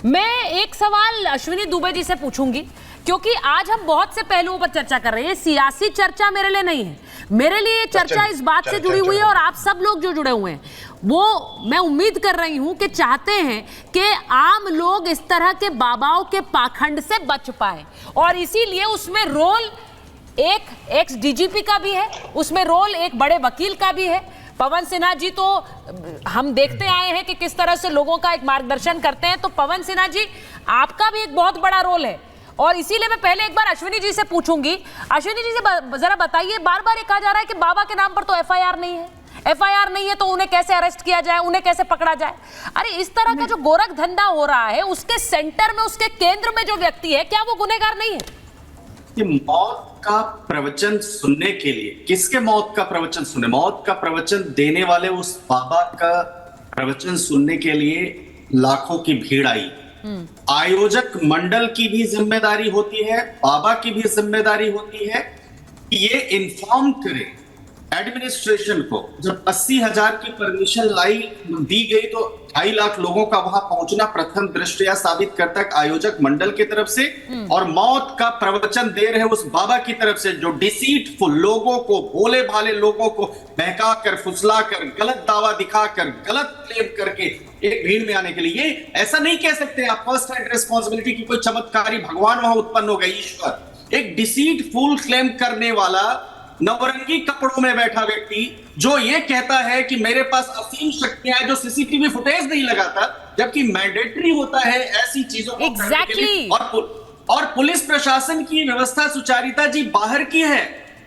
मैं एक सवाल अश्विनी दुबे जी से पूछूंगी, क्योंकि आज हम बहुत से पहलुओं पर चर्चा कर रहे हैं। सियासी चर्चा मेरे लिए नहीं है, मेरे लिए चर्चा इस बात से जुड़ी हुई है, और आप सब लोग जो जुड़े हुए हैं वो मैं उम्मीद कर रही हूं कि चाहते हैं कि आम लोग इस तरह के बाबाओं के पाखंड से बच पाए, और इसीलिए उसमें रोल एक एक्स डीजीपी का भी है, उसमें रोल एक बड़े वकील का भी है। पवन सिन्हा जी तो हम देखते आए हैं कि किस तरह से लोगों का एक मार्गदर्शन करते हैं, तो पवन सिन्हा जी आपका भी एक बहुत बड़ा रोल है, और इसीलिए मैं पहले एक बार अश्विनी जी से पूछूंगी। अश्विनी जी से जरा बताइए, बार बार ये कहा जा रहा है कि बाबा के नाम पर तो एफआईआर नहीं है, एफआईआर नहीं है तो उन्हें कैसे अरेस्ट किया जाए, उन्हें कैसे पकड़ा जाए। अरे इस तरह का जो गोरख धंधा हो रहा है, उसके सेंटर में, उसके केंद्र में जो व्यक्ति है, क्या वो गुनहगार नहीं है? कि मौत का प्रवचन सुनने के लिए, किसके मौत का प्रवचन सुने? मौत का प्रवचन देने वाले उस बाबा का प्रवचन सुनने के लिए लाखों की भीड़ आई। आयोजक मंडल की भी जिम्मेदारी होती है, बाबा की भी जिम्मेदारी होती है कि ये इन्फॉर्म करे एडमिनिस्ट्रेशन को। जब 80,000 की परमिशन दी गई तो 2.5 लाख लोगों का वहां पहुंचना प्रथम दृष्टया साबित करता है आयोजक मंडल की तरफ से और मौत का प्रवचन दे रहे उस बाबा की तरफ से, जो डिसीटफुल लोगों को, भोले भाले लोगों को बहका कर, फुसला कर, गलत दावा दिखाकर, गलत क्लेम करके एक भीड़ में आने के लिए। ये ऐसा नहीं कह सकते आप फर्स्ट हैंड रिस्पॉन्सिबिलिटी की कोई चमत्कारी भगवान वहां उत्पन्न हो गए, ईश्वर। एक डिसीटफुल क्लेम करने वाला नवरंगी कपड़ों में बैठा व्यक्ति जो ये कहता है कि मेरे पास असीम शक्तियां हैं, जो सीसीटीवी फुटेज नहीं लगाता, जबकि मैंडेटरी होता है ऐसी चीजों को करने के लिए। और पुलिस प्रशासन की व्यवस्था सुचारिता जी बाहर की है।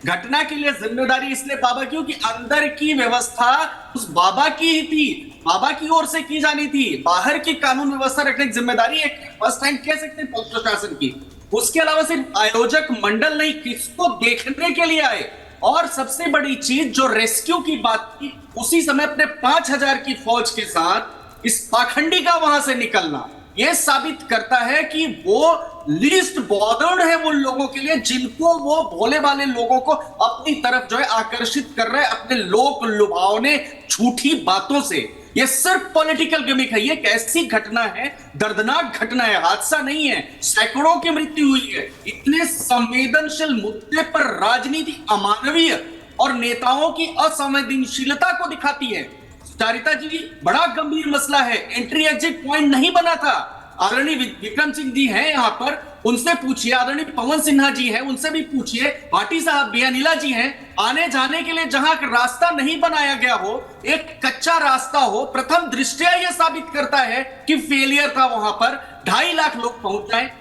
घटना के लिए जिम्मेदारी इसलिए बाबा की, क्योंकि अंदर की व्यवस्था उस बाबा की ही थी, बाबा की ओर से की जानी थी। बाहर की कानून व्यवस्था रखने की जिम्मेदारी एक फर्स्ट टाइम कह सकते हैं पुलिस प्रशासन की। उसके अलावा सिर्फ आयोजक मंडल नहीं, किसको देखने के लिए आए। और सबसे बड़ी चीज जो रेस्क्यू की बात की, उसी समय अपने 5,000 की फौज के साथ इस पाखंडी का वहां से निकलना, यह साबित करता है कि वो लीस्ट बॉदर्ड है उन लोगों के लिए जिनको वो भोले वाले लोगों को अपनी तरफ जो है आकर्षित कर रहे हैं अपने लोक लुभावने झूठी बातों से। ये सिर्फ पॉलिटिकल गिमिक है। ये एक ऐसी घटना है, दर्दनाक घटना है, हादसा नहीं है, सैकड़ों की मृत्यु हुई है। इतने संवेदनशील मुद्दे पर राजनीति अमानवीय और नेताओं की असंवेदनशीलता को दिखाती है। सुचारिता जी, बड़ा गंभीर मसला है। एंट्री एग्जिट पॉइंट नहीं बना था। आदरणीय विक्रम सिंह जी हैं यहाँ पर, उनसे पूछिए। आदरणीय पवन सिन्हा जी हैं, उनसे भी पूछिए। भाटी साहब भी, अनिला जी हैं। आने जाने के लिए जहां रास्ता नहीं बनाया गया हो, एक कच्चा रास्ता हो, प्रथम दृष्टया यह साबित करता है कि फेलियर था वहां पर। 2.5 लाख लोग पहुंच जाए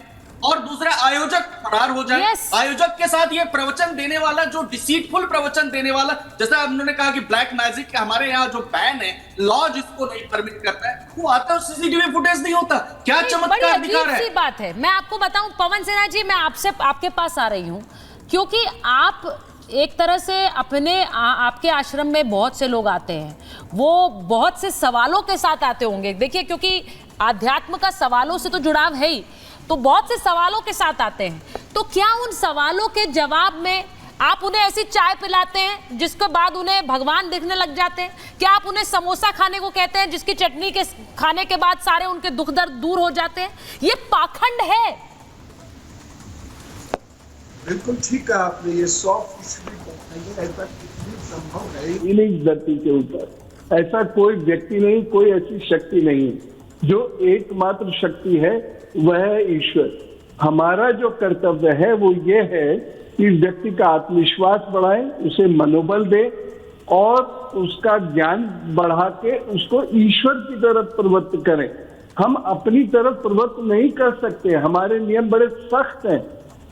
और दूसरा आयोजक फरार हो जाए। आयोजक के साथ ये प्रवचन देने वाला, जो डिसीटफुल प्रवचन देने वाला, जैसा उन्होंने कहा कि ब्लैक मैजिक का हमारे यहाँ जो बैन है, लॉ जिसको नहीं परमिट करता है, वो आता है, सीसीटीवी फुटेज नहीं होता। क्या चमत्कार दिखा रहा है। बात है, मैं आपको बताऊं पवन सिन्हा जी, मैं आपके पास आ रही हूं क्योंकि आप एक तरह से अपने आपके आश्रम में बहुत से लोग आते हैं, वो बहुत से सवालों के साथ आते होंगे। देखिए, क्योंकि आध्यात्म का सवालों से तो जुड़ाव है ही, तो बहुत से सवालों के साथ आते हैं। तो क्या उन सवालों के जवाब में आप उन्हें ऐसी चाय पिलाते हैं जिसके बाद उन्हें भगवान दिखने लग जाते हैं? क्या आप उन्हें समोसा खाने को कहते हैं जिसकी चटनी के खाने के बाद सारे उनके दुख दर्द दूर हो जाते हैं? ये पाखंड है। बिल्कुल ठीक है आपने, ये 100% ऐसा कितनी संभव है ही नहीं धरती के ऊपर। ऐसा कोई व्यक्ति नहीं, कोई ऐसी शक्ति नहीं। जो एकमात्र शक्ति है वह है ईश्वर। हमारा जो कर्तव्य है वो ये है कि व्यक्ति का आत्मविश्वास बढ़ाएं, उसे मनोबल दे और उसका ज्ञान बढ़ा के उसको ईश्वर की तरफ प्रवृत्त करें। हम अपनी तरफ प्रवृत्त नहीं कर सकते, हमारे नियम बड़े सख्त हैं।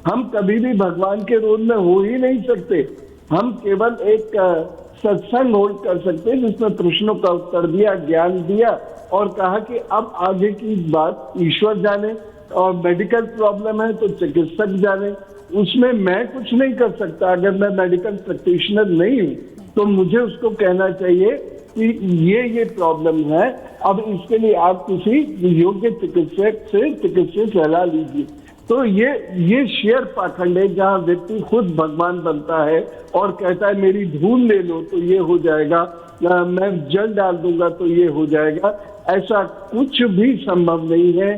हम कभी भी भगवान के रोल में हो ही नहीं सकते। हम केवल एक सत्संग होल्ड कर सकते हैं जिसमें प्रश्नों का उत्तर दिया, ज्ञान दिया और कहा कि अब आगे की बात ईश्वर जाने, और मेडिकल प्रॉब्लम है तो चिकित्सक जाने। उसमें मैं कुछ नहीं कर सकता। अगर मैं मेडिकल प्रैक्टिशनर नहीं हूँ तो मुझे उसको कहना चाहिए कि ये प्रॉब्लम है, अब इसके लिए आप किसी योग्य चिकित्सक से चिकित्सीय सलाह लीजिए। तो ये शेयर पाखंड है जहाँ व्यक्ति खुद भगवान बनता है और कहता है मेरी धूल ले लो तो ये हो जाएगा, मैं जल डाल दूंगा तो ये हो जाएगा। ऐसा कुछ भी संभव नहीं है।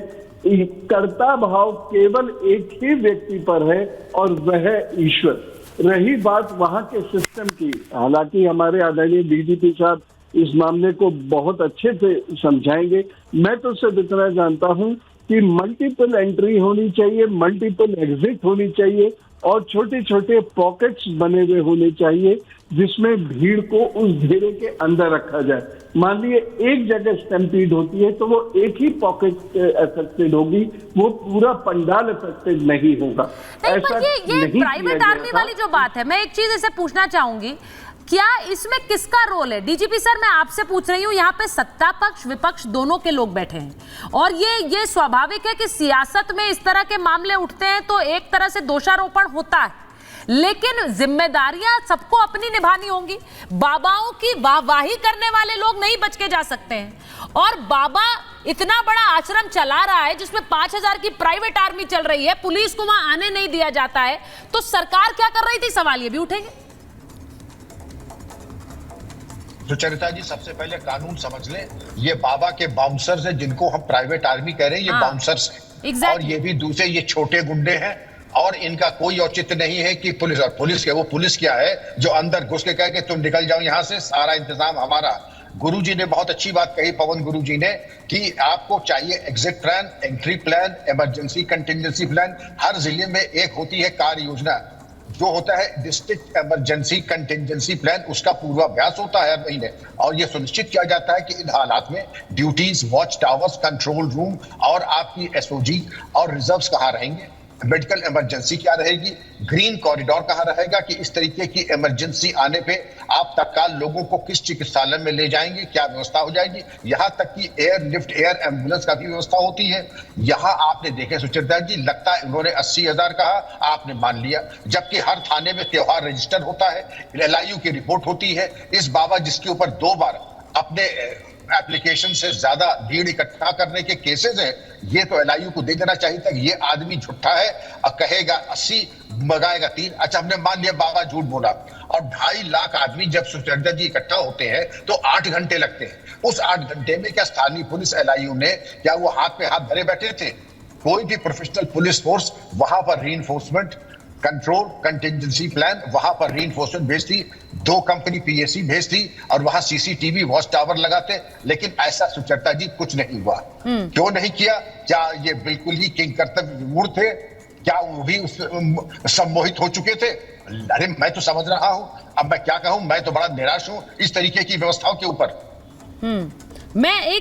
कर्ता भाव केवल एक ही व्यक्ति पर है और वह है ईश्वर। रही बात वहां के सिस्टम की, हालांकि हमारे आदरणीय डीजीपी साहब इस मामले को बहुत अच्छे से समझाएंगे। मैं तो सिर्फ इतना जानता हूं कि मल्टीपल एंट्री होनी चाहिए, मल्टीपल एग्जिट होनी चाहिए और छोटे छोटे पॉकेट्स बने हुए होने चाहिए जिसमें भीड़ को उस घेरे के अंदर रखा जाए। मान लिए एक जगह स्टैम्पीड होती है तो वो एक ही पॉकेट अफेक्टेड होगी, वो पूरा पंडाल अफेक्टेड नहीं होगा। नहीं, पर ये प्राइवेट आर्मी वाली जो बात है, मैं एक चीज इसे पूछना चाहूंगी, क्या इसमें किसका रोल है? डीजीपी सर, मैं आपसे पूछ रही हूं, यहाँ पे सत्ता पक्ष विपक्ष दोनों के लोग बैठे हैं और ये स्वाभाविक है कि सियासत में इस तरह के मामले उठते हैं तो एक तरह से दोषारोपण होता है, लेकिन जिम्मेदारियां सबको अपनी निभानी होंगी। बाबाओं की वाहवाही करने वाले लोग नहीं बच के जा सकते हैं और बाबा इतना बड़ा आश्रम चला रहा है जिसमें 5000 की प्राइवेट आर्मी चल रही है, पुलिस को वहां आने नहीं दिया जाता है, तो सरकार क्या कर रही थी? सवाल ये भी उठेंगे। सुचरिता जी, सबसे पहले कानून समझ लें, ये बाबा के बाउंसर्स हैं जिनको हम प्राइवेट आर्मी कह रहे हैं, ये बाउंसर्स हैं। Exactly. और ये भी दूसरे, ये छोटे गुंडे हैं और इनका कोई औचित्य नहीं है कि पुलिस, और पुलिस के वो पुलिस क्या है जो अंदर घुस के कहे कि तुम निकल जाओ यहां से, सारा इंतजाम हमारा। गुरुजी ने बहुत अच्छी बात कही, पवन गुरुजी ने, कि आपको चाहिए exit plan, entry plan, emergency contingency plan. हर जिले में एक होती है कार्य योजना, जो होता है डिस्ट्रिक्ट इमरजेंसी कंटिजेंसी प्लान, उसका पूर्वाभ्यास होता है हर महीने और यह सुनिश्चित किया जाता है कि इन हालात में duties, watch towers, control room और आपकी एसओजी और रिजर्व्स कहाँ रहेंगे, मेडिकल इमरजेंसी क्या रहेगी, ग्रीन कॉरिडोर कहाँ रहेगा, कि इस तरीके की इमरजेंसी आने पे आप तत्काल लोगों को किस चिकित्सालय में ले जाएंगे, क्या व्यवस्था हो जाएगी। यहां तक कि एयर लिफ्ट, एयर एम्बुलेंस का भी व्यवस्था होती है। यहां आपने देखे सुचरिता जी, लगता है उन्होंने 80,000 कहा, आपने मान लिया, जबकि हर थाने में त्योहार रजिस्टर होता है, LIU की रिपोर्ट होती है। इस बाबा जिसके ऊपर 2 बार अपने एप्लीकेशन से ज्यादा भीड़ इकट्ठा करने के केसेस हैं, ये तो LIU को दे देना चाहिए था कि ये आदमी झूठा है और कहेगा 80 मंगाएगा 3। अच्छा, हमने मान लिया बाबा झूठ बोला, और 2.5 लाख आदमी जब सुचरिता जी इकट्ठा होते हैं तो 8 घंटे लगते हैं। उस 8 घंटे में क्या स्थानीय पुलिस LIU ने, क्या वो हाथ पे हाथ धरे बैठे थे? कोई भी प्रोफेशनल पुलिस फोर्स वहां पर रीइंफोर्समेंट, कंट्रोल, कंटिजेंसी प्लान, वहां पर रीइंफोर्समेंट भेजती, 2 कंपनी PAC भेजती और वहां CCTV वॉच टावर लगाते, लेकिन ऐसा सुचरिता जी कुछ नहीं हुआ। क्यों नहीं किया? क्या ये बिल्कुल ही किंग कर्तव्य विमूढ़ थे? क्या वो भी उस सम्मोहित हो चुके थे? अरे मैं तो समझ रहा हूं, अब मैं क्या कहूं, मैं तो बड़ा निराश हूं इस तरीके की व्यवस्थाओं के ऊपर। मैं एक